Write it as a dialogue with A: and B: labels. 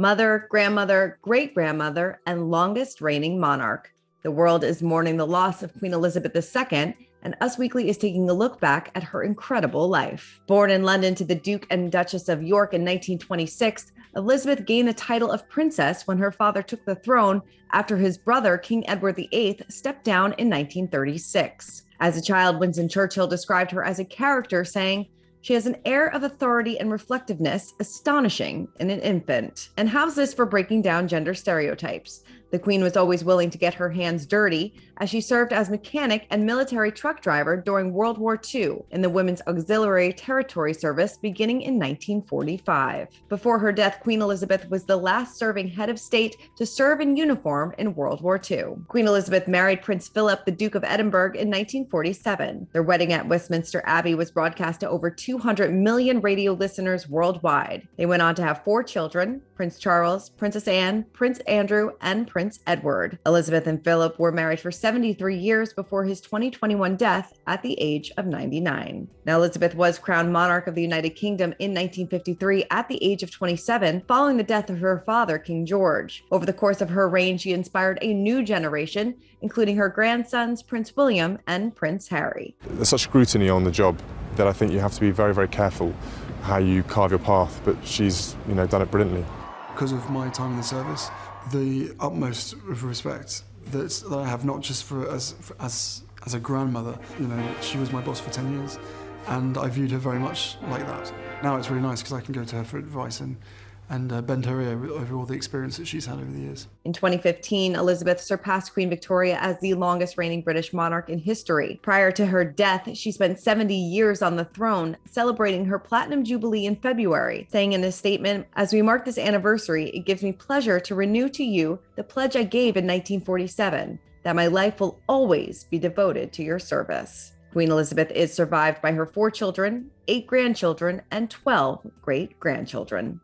A: mother, grandmother, great-grandmother, and longest reigning monarch. The world is mourning the loss of Queen Elizabeth II, and Us Weekly is taking a look back at her incredible life. Born in London to the Duke and Duchess of York in 1926, Elizabeth gained the title of princess when her father took the throne after his brother, King Edward VIII, stepped down in 1936. As a child, Winston Churchill described her as a character, saying, "She has an air of authority and reflectiveness astonishing in an infant." And how's this for breaking down gender stereotypes? The Queen was always willing to get her hands dirty, as she served as mechanic and military truck driver during World War II in the Women's Auxiliary Territory Service beginning in 1945. Before her death, Queen Elizabeth was the last serving head of state to serve in uniform in World War II. Queen Elizabeth married Prince Philip, the Duke of Edinburgh, in 1947. Their wedding at Westminster Abbey was broadcast to over 200 million radio listeners worldwide. They went on to have 4 children: Prince Charles, Princess Anne, Prince Andrew, and Prince Edward. Elizabeth and Philip were married for 73 years before his 2021 death at the age of 99. Now, Elizabeth was crowned monarch of the United Kingdom in 1953 at the age of 27, following the death of her father, King George. Over the course of her reign, she inspired a new generation, including her grandsons, Prince William and Prince Harry.
B: There's such scrutiny on the job that I think you have to be very, very careful how you carve your path, but she's, done it brilliantly.
C: Because of my time in the service, the utmost of respect that I have, not just as a grandmother. She was my boss for 10 years, and I viewed her very much like that. Now it's really nice because I can go to her for advice and bend her ear over all the experience that she's had over the years.
A: In 2015, Elizabeth surpassed Queen Victoria as the longest reigning British monarch in history. Prior to her death, she spent 70 years on the throne, celebrating her Platinum Jubilee in February, saying in a statement, "As we mark this anniversary, it gives me pleasure to renew to you the pledge I gave in 1947, that my life will always be devoted to your service." Queen Elizabeth is survived by her 4 children, 8 grandchildren, and 12 great-grandchildren.